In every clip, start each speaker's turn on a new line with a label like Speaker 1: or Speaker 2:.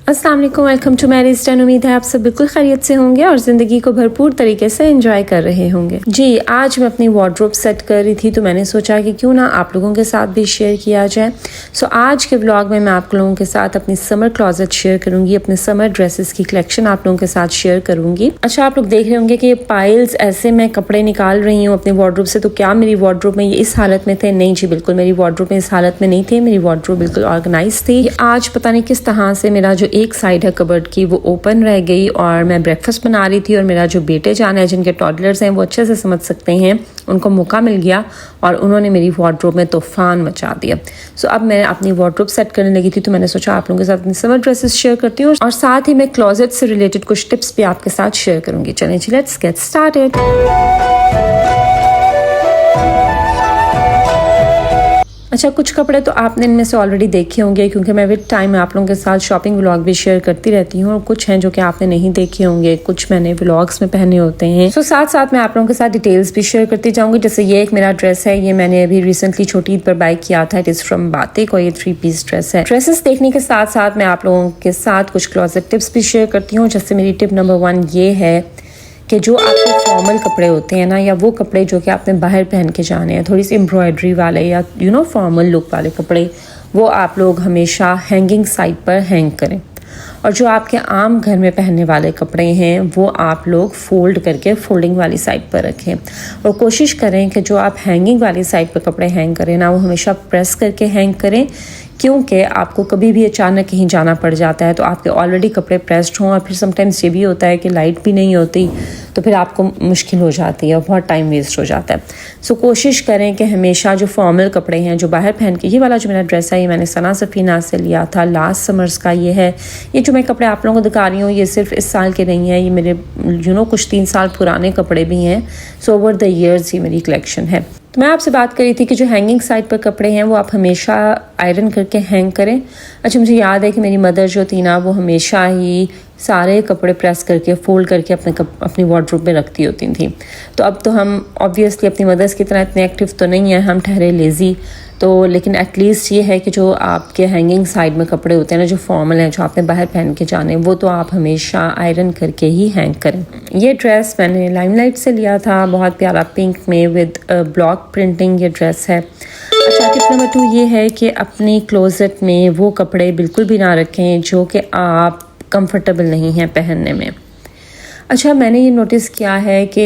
Speaker 1: अस्सलाम वालेकुम, welcome to marriage stand. उम्मीद है आप सब बिल्कुल खैरियत से होंगे और ज़िंदगी को भरपूर तरीके से एंजॉय कर रहे होंगे। जी, आज मैं अपनी वार्डरोब सेट कर रही थी तो मैंने सोचा कि क्यों ना आप लोगों के साथ भी शेयर किया जाए। सो आज के व्लॉग में मैं आप लोगों के साथ अपनी समर क्लॉजेट शेयर करूंगी, अपने समर ड्रेसेस की कलेक्शन आप लोगों के साथ शेयर करूंगी। अच्छा, आप लोग देख रहे होंगे कि ये पाइल्स ऐसे मैं कपड़े निकाल रही हूँ अपनी वार्डरोब से। तो क्या मेरी वार्डरोब में ये इस हालत में थे? नहीं जी, बिल्कुल मेरी वार्डरोब में इस हालत में नहीं थे। मेरी वार्डरोब बिल्कुल ऑर्गेनाइज थी। आज पता नहीं किस तरह से मेरा जो एक साइड है कबर्ड की वो ओपन रह गई और मैं ब्रेकफास्ट बना रही थी और मेरा जो बेटे जान है जिनके टॉडलर्स हैं वो अच्छे से समझ सकते हैं, उनको मौका मिल गया और उन्होंने मेरी वार्डरोब में तूफान मचा दिया। सो अब मैं अपनी वार्डरोब सेट करने लगी थी तो मैंने सोचा आप लोगों के साथ अपनी समर ड्रेसेस शेयर करती हूँ और साथ ही मैं क्लोजेट से रिलेटेड कुछ टिप्स भी आपके साथ शेयर करूंगी। चलें जी, लेट्स गेट स्टार्टेड। अच्छा, कुछ कपड़े तो आपने इनमें से ऑलरेडी देखे होंगे क्योंकि मैं विद टाइम आप लोगों के साथ शॉपिंग व्लॉग भी शेयर करती रहती हूँ और कुछ हैं जो कि आपने नहीं देखे होंगे, कुछ मैंने व्लॉग्स में पहने होते हैं। सो साथ साथ मैं आप लोगों के साथ डिटेल्स भी शेयर करती जाऊंगी। जैसे ये एक मेरा ड्रेस है, ये मैंने अभी रिसेंटली छोटी ईद पर बाय किया था। इट इज फ्रॉम बातिक और ये 3 पीस ड्रेस है। ड्रेसेस देखने के साथ साथ मैं आप लोगों के साथ कुछ क्लोजेट टिप्स भी शेयर करती हूँ। जैसे मेरी टिप नंबर 1 ये है कि जो आपके फॉर्मल कपड़े होते हैं ना, या वो कपड़े जो कि आपने बाहर पहन के जाने हैं, थोड़ी सी एम्ब्रॉयडरी वाले या फॉर्मल लुक वाले कपड़े, वो आप लोग हमेशा हैंगिंग साइड पर हैंग करें। और जो आपके आम घर में पहनने वाले कपड़े हैं वो आप लोग फोल्ड करके फोल्डिंग वाली साइड पर रखें। और कोशिश करें कि जो आप हैंगिंग वाली साइड पर कपड़े हैंग करें ना, वो हमेशा प्रेस करके हैंग करें, क्योंकि आपको कभी भी अचानक कहीं जाना पड़ जाता है तो आपके ऑलरेडी कपड़े प्रेस्ड हों और फिर समटाइम्स ये भी होता है कि लाइट भी नहीं होती तो फिर आपको मुश्किल हो जाती है और बहुत टाइम वेस्ट हो जाता है। सो कोशिश करें कि हमेशा जो फॉर्मल कपड़े हैं जो बाहर पहन के, ये वाला जो मेरा ड्रेस है ये मैंने सना सफीना से लिया था, लास्ट समर्स का ये है। ये जो मैं कपड़े आप लोगों को दिखा रही हूँ ये सिर्फ इस साल के नहीं है, ये मेरे कुछ 3 साल पुराने कपड़े भी हैं। सो ओवर द ईयर्स ये मेरी कलेक्शन है। तो मैं आपसे बात करी थी कि जो हैंगिंग साइड पर कपड़े हैं वो आप हमेशा आयरन करके हैंग करें। अच्छा, मुझे याद है कि मेरी मदर जो थी ना, वो हमेशा ही सारे कपड़े प्रेस करके फोल्ड करके अपनी वार्डरोब में रखती होती थी। तो अब तो हम ऑब्वियसली अपनी मदर्स की तरह इतने एक्टिव तो नहीं हैं, हम ठहरे लेज़ी। तो लेकिन एटलीस्ट ये है कि जो आपके हैंगिंग साइड में कपड़े होते हैं ना, जो फॉर्मल हैं, जो आपने बाहर पहन के जाने, वो तो आप हमेशा आयरन करके ही हैंग करें। ये ड्रेस मैंने लाइमलाइट से लिया था, बहुत प्यारा पिंक में विद ब्लॉक प्रिंटिंग ये ड्रेस है। अच्छा, टिप नंबर 2 ये है कि अपनी क्लोजेट में वो कपड़े बिल्कुल भी ना रखें जो कि आप कंफर्टेबल नहीं हैं पहनने में। अच्छा, मैंने ये नोटिस किया है कि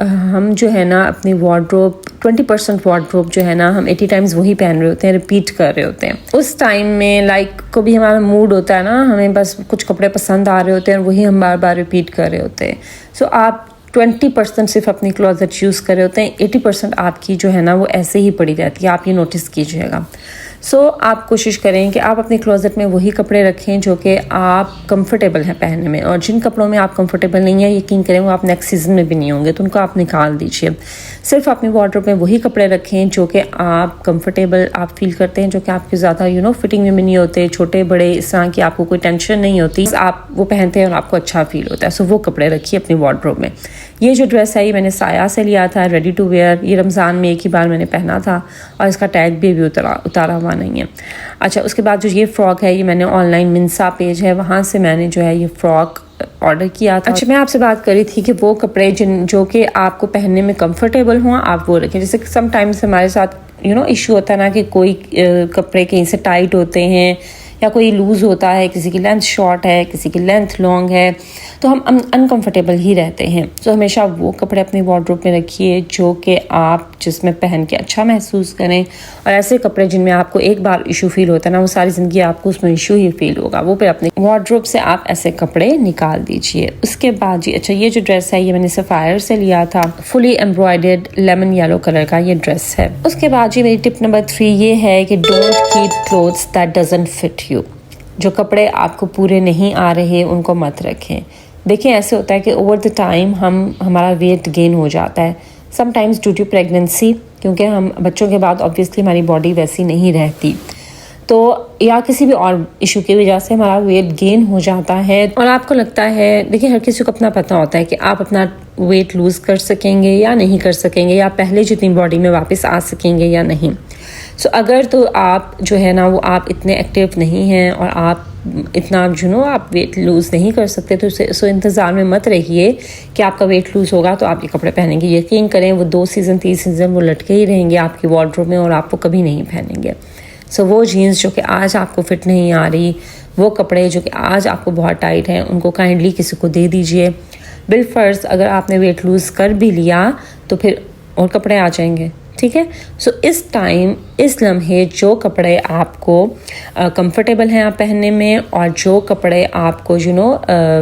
Speaker 1: हम जो है ना अपनी वार्डरोब 20% वार्डरोब जो है ना, हम 80 टाइम्स वही पहन रहे होते हैं, रिपीट कर रहे होते हैं। उस टाइम में को भी हमारा मूड होता है ना, हमें बस कुछ कपड़े पसंद आ रहे होते हैं और वही हम बार बार रिपीट कर रहे होते हैं। सो आप 20% सिर्फ अपनी क्लोजेट यूज़ कर रहे होते हैं, 80% आपकी जो है ना वो ऐसे ही पड़ी रहती है। आप ये नोटिस कीजिएगा। सो आप कोशिश करें कि आप अपने क्लोजेट में वही कपड़े रखें जो कि आप कंफर्टेबल हैं पहनने में, और जिन कपड़ों में आप कंफर्टेबल नहीं हैं, यकीन करें वो आप नेक्स्ट सीजन में भी नहीं होंगे, तो उनको आप निकाल दीजिए। सिर्फ अपनी वार्डरोब में वही कपड़े रखें जो कि आप कंफर्टेबल आप फील करते हैं, जो कि आपके ज़्यादा फिटिंग में भी नहीं होते, छोटे बड़े इस तरह की आपको कोई टेंशन नहीं होती, आप वो पहनते हैं और आपको अच्छा फील होता है। सो वो कपड़े रखिए अपनी वार्डरोब में। ये जो ड्रेस है ये मैंने साया से लिया था, रेडी टू वेयर। ये रमज़ान में एक ही बार मैंने पहना था और इसका टैग भी अभी उतारा हुआ नहीं है। अच्छा, उसके बाद जो ये फ्रॉक है ये मैंने ऑनलाइन मिंसा पेज है, वहाँ से मैंने जो है ये फ्रॉक ऑर्डर किया था। अच्छा, मैं आपसे बात करी थी कि वो कपड़े जो कि आपको पहनने में कंफर्टेबल हों आप वो रखें। जैसे समटाइम्स हमारे साथ इशू होता है ना कि कोई कपड़े कहीं से टाइट होते हैं या कोई लूज़ होता है, किसी की लेंथ शॉर्ट है, किसी की लेंथ लॉन्ग है, तो हम अनकंफर्टेबल ही रहते हैं। तो हमेशा वो कपड़े अपनी वार्डरोब में रखिए जो कि आप जिसमें पहन के अच्छा महसूस करें, और ऐसे कपड़े जिनमें आपको एक बार इशू फील होता है ना, वो सारी ज़िंदगी आपको उसमें इशू ही फील होगा, वो फिर अपने वार्डरोब से आप ऐसे कपड़े निकाल दीजिए। उसके बाद जी, अच्छा, ये जो ड्रेस है ये मैंने सफ़ायर से लिया था, fully embroidered lemon yellow colour का ये ड्रेस है। उसके बाद जी मेरी टिप नंबर 3 ये है कि don't keep clothes that doesn't fit you. जो कपड़े आपको पूरे नहीं आ रहे उनको मत रखें। देखिए, ऐसे होता है कि ओवर द टाइम हमारा वेट गेन हो जाता है, समटाइम्स ड्यू टू प्रेगनेंसी, क्योंकि हम बच्चों के बाद ऑब्वियसली हमारी बॉडी वैसी नहीं रहती। तो या किसी भी और इशू की वजह से हमारा वेट गेन हो जाता है और आपको लगता है, देखिए हर किसी को अपना पता होता है कि आप अपना वेट लूज़ कर सकेंगे या नहीं कर सकेंगे, या पहले जितनी बॉडी में वापस आ सकेंगे या नहीं। सो अगर तो आप जो है ना वो आप इतने एक्टिव नहीं हैं और आप इतना आप वेट लूज़ नहीं कर सकते, तो सो इंतज़ार में मत रहिए कि आपका वेट लूज़ होगा तो आप ये कपड़े पहनेंगे। यकीन करें वो 2 सीज़न 3 सीज़न वो लटके ही रहेंगे आपकी वार्डरोब में और आप वो कभी नहीं पहनेंगे। सो वो जीन्स जो कि आज आपको फिट नहीं आ रही, वो कपड़े जो कि आज आपको बहुत टाइट हैं, उनको काइंडली किसी को दे दीजिए। बिलफर्ज अगर आपने वेट लूज़ कर भी लिया तो फिर और कपड़े आ जाएंगे, ठीक है। सो इस टाइम, इस लम्हे जो कपड़े आपको कंफर्टेबल हैं आप पहनने में और जो कपड़े आपको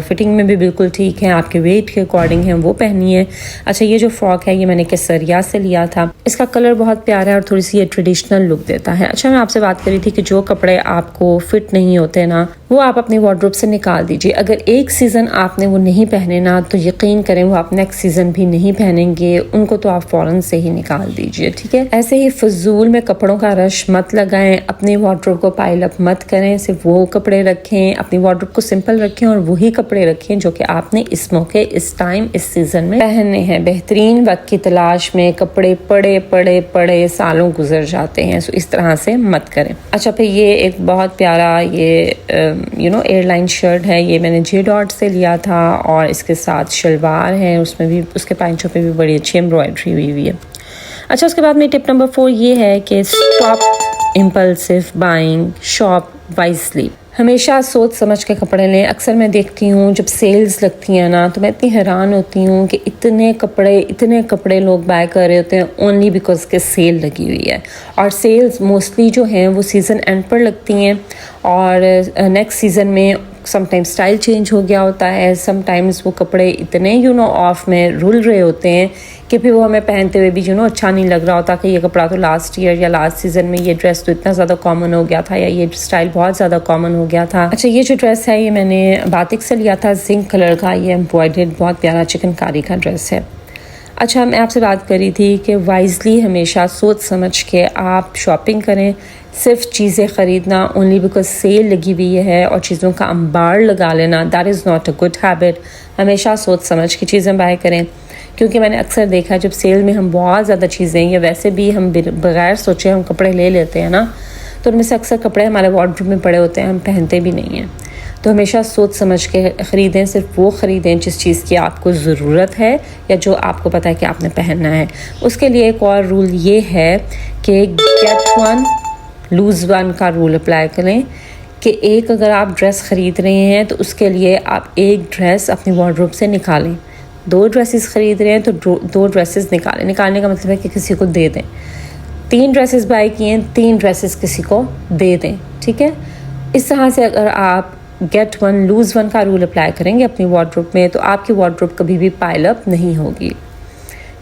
Speaker 1: फिटिंग में भी बिल्कुल ठीक हैं, आपके वेट के अकॉर्डिंग हैं, वो पहनिए। अच्छा, ये जो फ्रॉक है ये मैंने केसरिया से लिया था। इसका कलर बहुत प्यारा है और थोड़ी सी ये ट्रेडिशनल लुक देता है। अच्छा, मैं आपसे बात करी थी कि जो कपड़े आपको फिट नहीं होते ना, वो आप अपनी वार्डरोब से निकाल दीजिए। अगर एक सीज़न आपने वो नहीं पहने ना, तो यकीन करें वो आप नेक्स्ट सीज़न भी नहीं पहनेंगे, उनको तो आप फ़ौरन से ही निकाल दीजिए, ठीक है। ऐसे ही फजूल में कपड़ों का रश मत लगाएं, अपनी वार्डरोब को पाइल अप मत करें, सिर्फ वो कपड़े रखें, अपनी वार्डरोब को सिंपल रखें और वही कपड़े रखें जो कि आपने इस मौके, इस टाइम, इस सीज़न में पहनने हैं। बेहतरीन वक्त की तलाश में कपड़े पड़े सालों गुजर जाते हैं, सो इस तरह से मत करें। अच्छा, फिर ये एक बहुत प्यारा ये एयरलाइन शर्ट है, ये मैंने जे डॉट से लिया था और इसके साथ शलवार है, उसमें भी उसके पैंचों पे भी बड़ी अच्छी एम्ब्रॉयडरी हुई है। अच्छा, उसके बाद में टिप नंबर 4 ये है कि stop impulsive buying, shop wisely. हमेशा सोच समझ के कपड़े लें। अक्सर मैं देखती हूँ जब सेल्स लगती हैं ना, तो मैं इतनी हैरान होती हूँ कि इतने कपड़े लोग बाय कर रहे होते हैं ओनली बिकॉज के सेल लगी हुई है। और सेल्स मोस्टली जो हैं वो सीज़न एंड पर लगती हैं और नेक्स्ट सीज़न में समटाइम्स स्टाइल चेंज हो गया होता है, समटाइम्स वो कपड़े इतने ऑफ में रुल रहे होते हैं कि फिर वो हमें पहनते हुए भी अच्छा नहीं लग रहा होता कि ये कपड़ा तो लास्ट ईयर या लास्ट सीज़न में ये ड्रेस तो इतना ज़्यादा कॉमन हो गया था या ये स्टाइल बहुत ज़्यादा कॉमन हो गया था। अच्छा, ये जो ड्रेस है ये मैंने बातिक से लिया था, जिंक कलर का, ये एम्ब्रॉयडर्ड बहुत प्यारा चिकनकारी का ड्रेस है। अच्छा, मैं आपसे बात करी थी कि वाइजली हमेशा सोच समझ के आप शॉपिंग करें। सिर्फ चीज़ें ख़रीदना ओनली बिकॉज सेल लगी हुई है और चीज़ों का अंबार लगा लेना, that is not a good habit. हमेशा सोच समझ के चीज़ें बाय करें, क्योंकि मैंने अक्सर देखा जब सेल में हम बहुत ज़्यादा चीज़ें या वैसे भी हम बगैर सोचे हम कपड़े ले लेते हैं ना, तो उनमें से अक्सर कपड़े हमारे वार्डरोब में पड़े होते हैं, हम पहनते भी नहीं हैं। तो हमेशा सोच समझ के ख़रीदें, सिर्फ वो ख़रीदें जिस चीज़ की आपको ज़रूरत है या जो आपको पता है कि आपने पहनना है। उसके लिए एक और रूल ये है कि गेट वन लूज़ वन का रूल अप्लाई करें कि एक अगर आप ड्रेस ख़रीद रहे हैं तो उसके लिए आप एक ड्रेस अपनी वार्डरोब से निकालें। 2 ड्रेसेस ख़रीद रहे हैं तो 2 ड्रेसेस निकालने का मतलब है कि किसी को दे दें। 3 ड्रेसेस बाय किए हैं, 3 ड्रेसेस किसी को दे दें, ठीक है। इस तरह से अगर आप गेट वन लूज़ वन का रूल अप्लाई करेंगे अपनी वार्डरोब में तो आपकी वार्डरोब कभी भी पाइल अप नहीं होगी।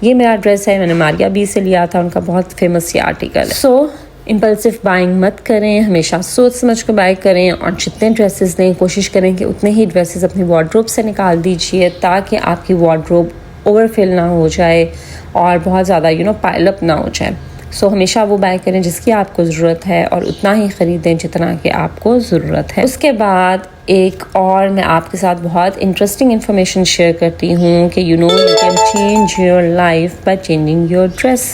Speaker 1: ये मेरा ड्रेस है, मैंने मारिया बी से लिया था, उनका बहुत फेमस ये आर्टिकल है। सो इम्पल्सिव बाइंग मत करें, हमेशा सोच समझ कर बाय करें और जितने ड्रेसेस लें कोशिश करें कि उतने ही ड्रेसेस अपनी वार्डरोब से निकाल दीजिए ताकि आपकी वार्डरोब ओवरफिल ना हो जाए और बहुत ज़्यादा पाइल अप ना हो जाए। सो हमेशा वो बाय करें जिसकी आपको ज़रूरत है और उतना ही ख़रीदें जितना कि आपको ज़रूरत है। उसके बाद एक और मैं आपके साथ बहुत इंटरेस्टिंग इन्फॉर्मेशन शेयर करती हूँ कि you can change your life by changing your dress.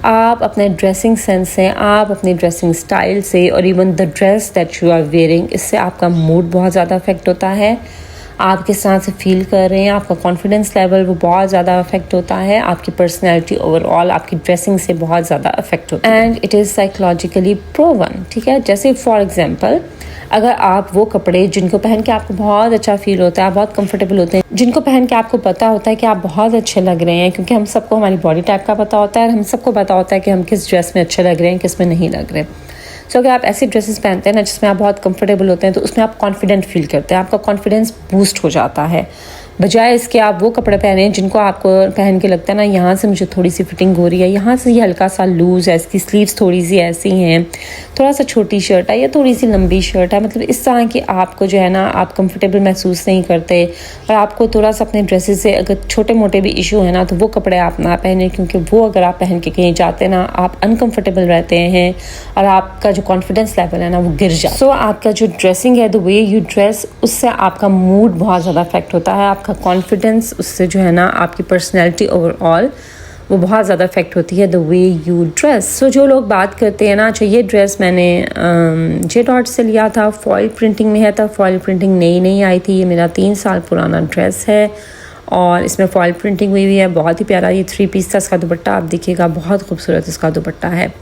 Speaker 1: आप अपने ड्रेसिंग सेंस से, आप अपनी ड्रेसिंग स्टाइल से और even the dress that you are wearing, इससे आपका मूड बहुत ज़्यादा अफेक्ट होता है। आप किस तरह से फील कर रहे हैं, आपका कॉन्फिडेंस लेवल वो बहुत ज़्यादा अफेक्ट होता है, आपकी पर्सनैलिटी ओवरऑल आपकी ड्रेसिंग से बहुत ज़्यादा अफेक्ट होता है and it is psychologically proven, ठीक है। जैसे फॉर एग्जांपल अगर आप वो कपड़े जिनको पहन के आपको बहुत अच्छा फील होता है, आप बहुत कंफर्टेबल होते हैं, जिनको पहन के आपको पता होता है कि आप बहुत अच्छे लग रहे हैं, क्योंकि हम सबको हमारी बॉडी टाइप का पता होता है और हम सबको पता होता है कि हम किस ड्रेस में अच्छे लग रहे हैं, किस में नहीं लग रहे। सो अगर आप ऐसी ड्रेसेस पहनते हैं ना जिसमें आप बहुत कंफर्टेबल होते हैं तो उसमें आप कॉन्फिडेंट फील करते हैं, आपका कॉन्फिडेंस बूस्ट हो जाता है। बजाय इसके आप वो कपड़े पहने जिनको आपको पहन के लगता है ना यहाँ से मुझे थोड़ी सी फिटिंग हो रही है, यहाँ से ये हल्का सा लूज़ है, इसकी स्लीव्स थोड़ी सी ऐसी हैं, थोड़ा सा छोटी शर्ट है या थोड़ी सी लंबी शर्ट है, मतलब इस तरह की आपको जो है ना आप कंफर्टेबल महसूस नहीं करते और आपको थोड़ा सा अपने ड्रेसेस से अगर छोटे मोटे भी इशू है ना तो वो कपड़े आप ना पहने, क्योंकि वो अगर आप पहन के कहीं जाते ना आप अनकम्फर्टेबल रहते हैं और आपका जो कॉन्फिडेंस लेवल है ना वो गिर जाता है। सो आपका जो ड्रेसिंग है, द वे यू ड्रेस, उससे आपका मूड बहुत ज़्यादा अफेक्ट होता है, आपका कॉन्फिडेंस, उससे जो है ना आपकी पर्सनैलिटी ओवरऑल वो बहुत ज़्यादा अफेक्ट होती है, द वे यू ड्रेस। सो जो लोग बात करते हैं ना, अच्छा ये ड्रेस मैंने जे डॉट से लिया था, फॉइल प्रिंटिंग में है, था फॉइल प्रिंटिंग नई आई थी, ये मेरा 3 साल पुराना ड्रेस है और इसमें फॉइल प्रिंटिंग हुई है, बहुत ही प्यारा ये 3 पीस था। इसका दुपट्टा आप देखिएगा बहुत खूबसूरत इसका दुपट्टा है।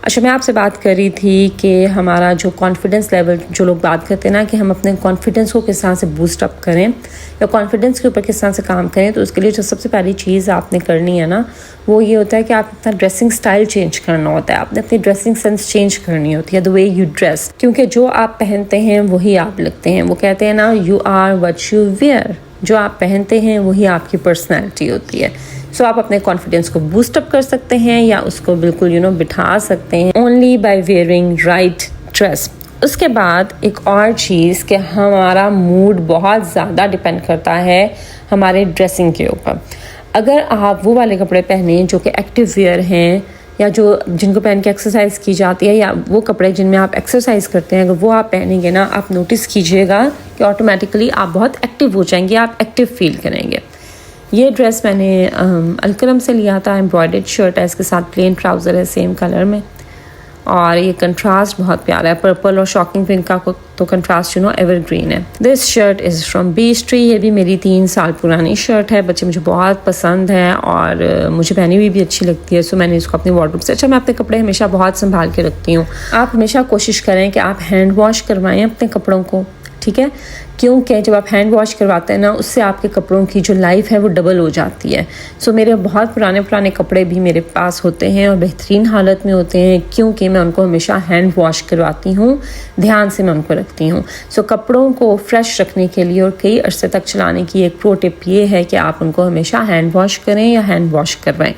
Speaker 1: अच्छा मैं आपसे बात कर रही थी कि हमारा जो कॉन्फिडेंस लेवल, जो लोग बात करते हैं ना कि हम अपने कॉन्फिडेंस को किस तरह से बूस्ट अप करें या कॉन्फिडेंस के ऊपर किस तरह से काम करें, तो उसके लिए जो सबसे पहली चीज़ आपने करनी है ना वो ये होता है कि आप अपना ड्रेसिंग स्टाइल चेंज करना होता है, आपने अपनी ड्रेसिंग सेंस चेंज करनी होती है, द वे यू ड्रेस, क्योंकि जो आप पहनते हैं वही आप लगते हैं। वो कहते हैं ना you are what you wear, जो आप पहनते हैं वही आपकी पर्सनैलिटी होती है। सो आप अपने कॉन्फिडेंस को बूस्ट अप कर सकते हैं या उसको बिल्कुल बिठा सकते हैं only by wearing right dress. उसके बाद एक और चीज़ कि हमारा मूड बहुत ज़्यादा डिपेंड करता है हमारे ड्रेसिंग के ऊपर। अगर आप वो वाले कपड़े पहने जो कि एक्टिव वेयर हैं या जो जिनको पहन के एक्सरसाइज की जाती है या वो कपड़े जिनमें आप एक्सरसाइज करते हैं, अगर वो आप पहनेंगे ना, आप नोटिस कीजिएगा कि ऑटोमेटिकली आप बहुत एक्टिव हो जाएंगे, आप एक्टिव फील करेंगे। ये ड्रेस मैंने अलकरम से लिया था, एम्ब्रॉयडर्ड शर्ट है, इसके साथ प्लेन ट्राउज़र है सेम कलर में और ये कंट्रास्ट बहुत प्यारा है, पर्पल और शॉकिंग पिंक का तो कंट्रास्ट एवरग्रीन है। This shirt is from beech tree, ये भी मेरी 3 साल पुरानी शर्ट है, बच्चे मुझे बहुत पसंद है और मुझे पहनी हुई भी अच्छी लगती है, सो मैंने इसको अपनी वार्डरोब से। अच्छा मैं अपने कपड़े हमेशा बहुत संभाल के रखती हूँ। आप हमेशा कोशिश करें कि आप हैंड वॉश करवाएं अपने कपड़ों को, ठीक है, क्योंकि जब आप हैंड वॉश करवाते हैं ना उससे आपके कपड़ों की जो लाइफ है वो डबल हो जाती है। सो मेरे बहुत पुराने कपड़े भी मेरे पास होते हैं और बेहतरीन हालत में होते हैं क्योंकि मैं उनको हमेशा हैंड वॉश करवाती हूँ, ध्यान से मैं उनको रखती हूँ। सो कपड़ों को फ्रेश रखने के लिए और कई अरसे तक चलाने की एक प्रो टिप ये है कि आप उनको हमेशा हैंड वॉश करें या हैंड वॉश करवाएं।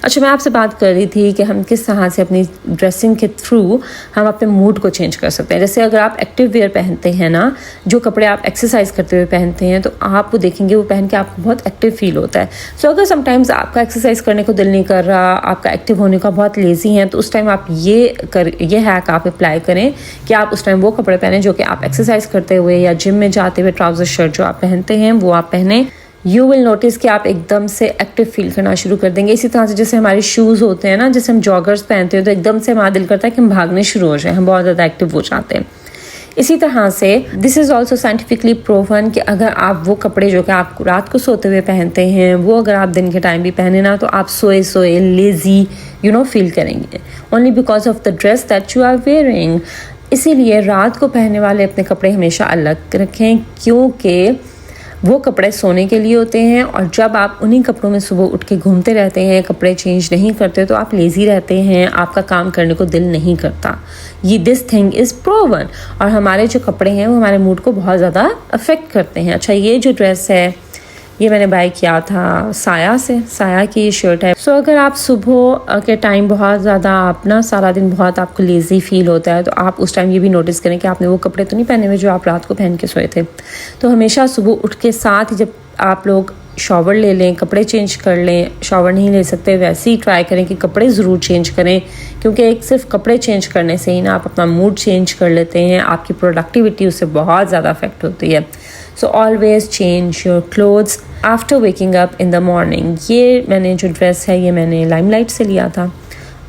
Speaker 1: अच्छा मैं आपसे बात कर रही थी कि हम किस तरह से अपनी ड्रेसिंग के थ्रू हम अपने मूड को चेंज कर सकते हैं। जैसे अगर आप एक्टिव वेयर पहनते हैं ना, जो कपड़े आप एक्सरसाइज करते हुए पहनते हैं, तो आप वो देखेंगे वो पहन के आपको बहुत एक्टिव फील होता है। सो अगर समटाइम्स आपका एक्सरसाइज करने को दिल नहीं कर रहा, आपका एक्टिव होने का बहुत लेजी है, तो उस टाइम आप ये हैक आप अप्लाई करें कि आप उस टाइम वो कपड़े पहने जो कि आप एक्सरसाइज करते हुए या जिम में जाते हुए ट्राउजर शर्ट जो आप पहनते हैं वो आप पहने। यू विल नोटिस कि आप एकदम से एक्टिव फील करना शुरू कर देंगे। इसी तरह से जैसे हमारे शूज़ होते हैं ना, जैसे हम जॉगर्स पहनते हैं तो एकदम से हमारा दिल करता है कि हम भागने शुरू हो जाए, हम बहुत ज़्यादा एक्टिव हो जाते हैं। इसी तरह से this is also scientifically proven कि अगर आप वो कपड़े जो कि आप रात को सोते हुए पहनते हैं वो अगर आप दिन के टाइम भी पहने ना तो आप सोए लेजी फील करेंगे, only because of the dress that you are wearing. इसीलिए रात को पहनने वाले अपने कपड़े हमेशा अलग रखें क्योंकि वो कपड़े सोने के लिए होते हैं और जब आप उन्हीं कपड़ों में सुबह उठ के घूमते रहते हैं, कपड़े चेंज नहीं करते, तो आप लेज़ी रहते हैं, आपका काम करने को दिल नहीं करता। ये दिस थिंग इज़ प्रूवन। और हमारे जो कपड़े हैं वो हमारे मूड को बहुत ज़्यादा अफेक्ट करते हैं। अच्छा ये जो ड्रेस है ये मैंने बाय किया था साया की ये शर्ट है। सो अगर आप सुबह के टाइम बहुत ज़्यादा आप ना सारा दिन बहुत आपको लेज़ी फील होता है तो आप उस टाइम ये भी नोटिस करें कि आपने वो कपड़े तो नहीं पहने हुए जो आप रात को पहन के सोए थे। तो हमेशा सुबह उठ के साथ ही जब आप लोग शॉवर ले लें, कपड़े चेंज कर लें, शॉवर नहीं ले सकते वैसे ही ट्राई करें कि कपड़े ज़रूर चेंज करें, क्योंकि एक सिर्फ कपड़े चेंज करने से ही ना आप अपना मूड चेंज कर लेते हैं, आपकी प्रोडक्टिविटी उससे बहुत ज़्यादा अफेक्ट होती है। So always change your clothes after waking up in the morning. ये मैंने जो ड्रेस है ये मैंने लाइमलाइट से लिया था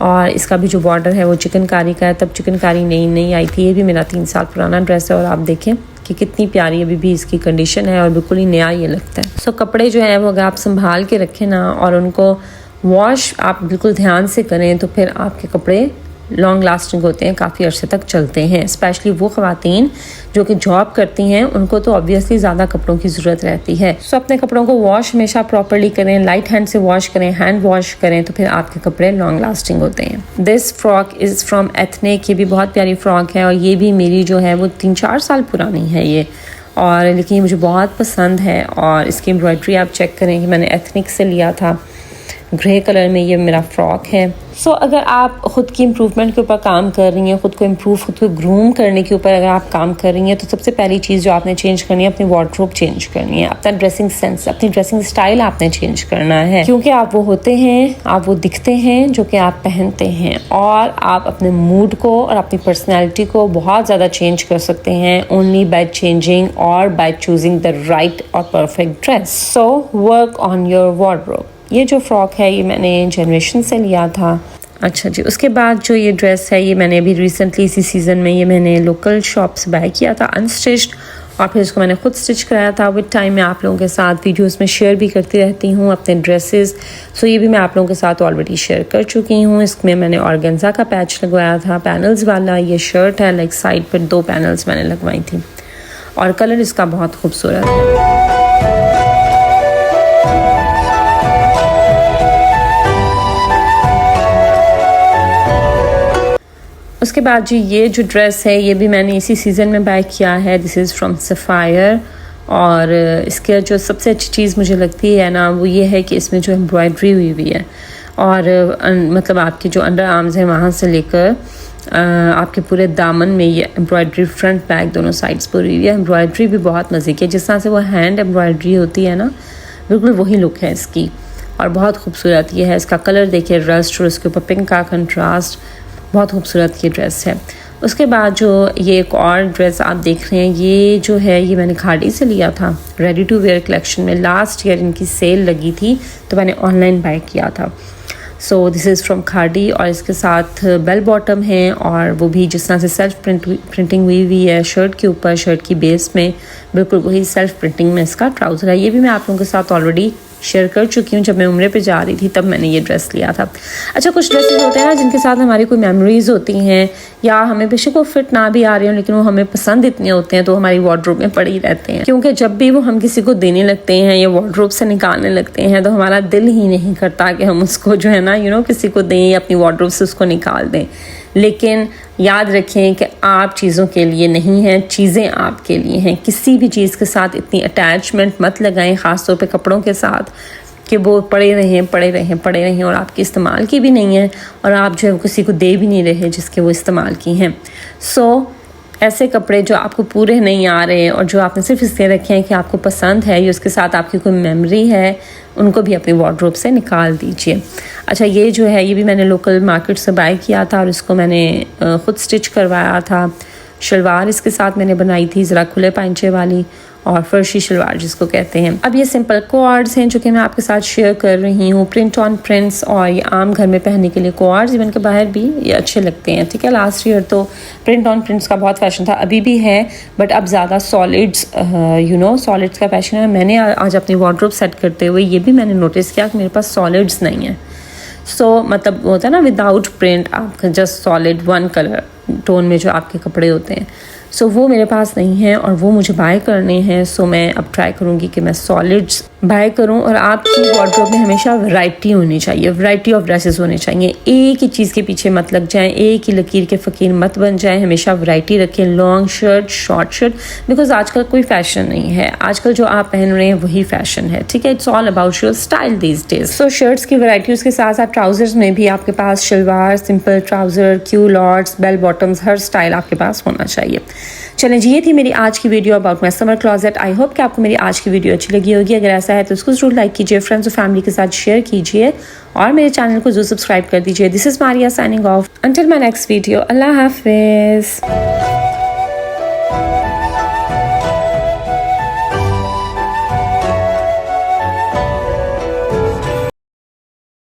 Speaker 1: और इसका भी जो बॉर्डर है वो चिकनकारी का है, तब चिकनकारी नई आई थी। ये भी मेरा 3 साल पुराना ड्रेस है और आप देखें कि कितनी प्यारी अभी भी इसकी कंडीशन है और बिल्कुल ही नया ये लगता है। सो कपड़े जो है वो अगर आप संभाल के रखें ना और उनको वॉश आप बिल्कुल ध्यान से करें तो फिर आपके कपड़े लॉन्ग लास्टिंग होते हैं, काफ़ी अरसे तक चलते हैं। स्पेशली वो ख़वातीन जो कि जॉब करती हैं उनको तो ऑब्वियसली ज़्यादा कपड़ों की ज़रूरत रहती है। सो अपने कपड़ों को वॉश हमेशा प्रॉपर्ली करें, लाइट हैंड से वॉश करें, हैंड वॉश करें तो फिर आपके कपड़े लॉन्ग लास्टिंग होते हैं। This frock is from ethnic, ये भी बहुत प्यारी फ्रॉक है और ये भी मेरी जो है वो 3-4 साल पुरानी है ये, और लेकिन ये मुझे बहुत पसंद है। और इसकी एम्ब्रॉयडरी आप चेक करें कि मैंने एथनिक से लिया था, ग्रे कलर में ये मेरा फ्रॉक है। सो अगर आप ख़ुद की इम्प्रूवमेंट के ऊपर काम कर रही हैं, ख़ुद को इम्प्रूव, ख़ुद को ग्रूम करने के ऊपर अगर आप काम कर रही हैं, तो सबसे पहली चीज़ जो आपने चेंज करनी है, अपनी वार्डरोब चेंज करनी है, अपना ड्रेसिंग सेंस, अपनी ड्रेसिंग स्टाइल आपने चेंज करना है। क्योंकि आप वो होते हैं, आप वो दिखते हैं जो कि आप पहनते हैं। और आप अपने मूड को और अपनी पर्सनैलिटी को बहुत ज़्यादा चेंज कर सकते हैं ओनली बाय चेंजिंग और बाय चूजिंग द राइट और perfect dress. So work on your wardrobe. ये जो फ्रॉक है ये मैंने जनरेशन से लिया था। अच्छा जी, उसके बाद जो ये ड्रेस है ये मैंने अभी रिसेंटली इसी सीज़न में ये मैंने लोकल शॉप से बाय किया था अनस्टिच्ड, और फिर इसको मैंने खुद स्टिच कराया था। विद टाइम मैं आप लोगों के साथ वीडियोस में शेयर भी करती रहती हूँ अपने ड्रेसेस। सो ये भी मैं आप लोगों के साथ ऑलरेडी शेयर कर चुकी हूँ। इसमें मैंने ऑर्गेन्जा का पैच लगवाया था, पैनल्स वाला। ये शर्ट है, लाइक साइड पर 2 पैनल्स मैंने लगवाई थी और कलर इसका बहुत खूबसूरत है। उसके बाद जी ये जो ड्रेस है ये भी मैंने इसी सीज़न में बाय किया है। This is from sapphire. और इसके जो सबसे अच्छी चीज़ मुझे लगती है ना वो ये है कि इसमें जो एम्ब्रॉयडरी हुई हुई है, और मतलब आपके जो अंडर आर्म्स हैं वहाँ से लेकर आपके पूरे दामन में ये एम्ब्रॉयडरी फ्रंट बैक दोनों साइड्स पर हुई हुई है। एम्ब्रॉयडरी भी बहुत मज़े की है, जिस तरह से वो हैंड एम्ब्रॉयडरी होती है ना, बिल्कुल वही लुक है इसकी और बहुत खूबसूरत ये है। इसका कलर देखिए, रस्ट, और उसके ऊपर पिंक का कंट्रास्ट, बहुत खूबसूरत ये ड्रेस है। उसके बाद जो ये एक और ड्रेस आप देख रहे हैं ये जो है ये मैंने खाड़ी से लिया था रेडी टू वेयर कलेक्शन में। लास्ट ईयर इनकी सेल लगी थी तो मैंने ऑनलाइन बाय किया था। सो दिस इज़ फ्रॉम खाड़ी, और इसके साथ बेल बॉटम है, और वो भी जिस तरह से सेल्फ प्रिंटिंग हुई हुई है शर्ट के ऊपर, शर्ट की बेस में बिल्कुल वही सेल्फ प्रिंटिंग में इसका ट्राउज़र है। ये भी मैं आप लोगों के साथ ऑलरेडी शेयर कर चुकी हूँ। जब मैं उम्रे पे जा रही थी तब मैंने ये ड्रेस लिया था। अच्छा, कुछ ड्रेसेस होते हैं ना जिनके साथ हमारी कोई मेमोरीज होती हैं, या हमें बेशक वो फिट ना भी आ रही हो लेकिन वो हमें पसंद इतने होते हैं तो हमारी वार्डरोब में पड़े ही रहते हैं। क्योंकि जब भी वो हम किसी को देने लगते हैं या वार्डरोब से निकालने लगते हैं तो हमारा दिल ही नहीं करता कि हम उसको जो है ना किसी को दें या अपनी वार्डरोब से उसको निकाल दें। लेकिन याद रखें कि आप चीज़ों के लिए नहीं हैं, चीज़ें आपके लिए हैं। किसी भी चीज़ के साथ इतनी अटैचमेंट मत लगाएं, ख़ास तौर पे कपड़ों के साथ, कि वो पड़े रहें और आपके इस्तेमाल की भी नहीं है और आप जो है किसी को दे भी नहीं रहे जिसके वो इस्तेमाल की हैं। सो ऐसे कपड़े जो आपको पूरे नहीं आ रहे और जो आपने सिर्फ इसलिए रखे हैं कि आपको पसंद है या उसके साथ आपकी कोई मेमोरी है, उनको भी अपनी वार्डरोब से निकाल दीजिए। अच्छा, ये जो है ये भी मैंने लोकल मार्केट से बाय किया था और इसको मैंने ख़ुद स्टिच करवाया था। शलवार इसके साथ मैंने बनाई थी ज़रा खुले पांचे वाली, और फर्शी शलवार जिसको कहते हैं। अब ये सिंपल कोआर्ड्स हैं जो कि मैं आपके साथ शेयर कर रही हूँ, प्रिंट ऑन प्रिंट्स, और ये आम घर में पहनने के लिए कोआर्ड्स, इवन के बाहर भी ये अच्छे लगते हैं। ठीक है, लास्ट ईयर तो प्रिंट ऑन प्रिंट्स का बहुत फैशन था, अभी भी है, बट अब ज़्यादा सॉलिड्स सॉलिड्स का फैशन है। मैंने आज अपनी वार्डरोब सेट करते हुए ये भी मैंने नोटिस किया कि मेरे पास सॉलिड्स नहीं है। सो मतलब होता है ना विदाउट प्रिंट, आप जस्ट सॉलिड 1 कलर टोन में जो आपके कपड़े होते हैं, सो वो मेरे पास नहीं है और वो मुझे बाय करने हैं। सो मैं अब ट्राई करूँगी कि मैं सॉलिड्स बाय करूँ। और आपकी वार्डरोब में हमेशा वैरायटी होनी चाहिए, वैरायटी ऑफ ड्रेसेस होने चाहिए। एक ही चीज़ के पीछे मत लग जाएं, एक ही लकीर के फ़कीर मत बन जाएं, हमेशा वैरायटी रखें। Long shirt, short shirt, because आजकल कोई फैशन नहीं है, आजकल जो आप पहन रहे हैं वही फैशन है। ठीक है, it's all about your style these days. So shirts की वैरायटी, उसके साथ साथ ट्राउजर्स में भी आपके पास shalwar, simple trouser, culottes, bell bottoms, हर स्टाइल आपके पास होना चाहिए। चलें जी, ये थी मेरी आज की video about my summer closet. I hope कि आपको मेरी आज की वीडियो अच्छी लगी होगी। अगर ऐसा है तो उसको जरूर लाइक कीजिए, फ्रेंड्स और फैमिली के साथ शेयर कीजिए और मेरे चैनल को जरूर सब्सक्राइब कर दीजिए। This is Maria signing off, until my next video. अल्लाह हाफिज़।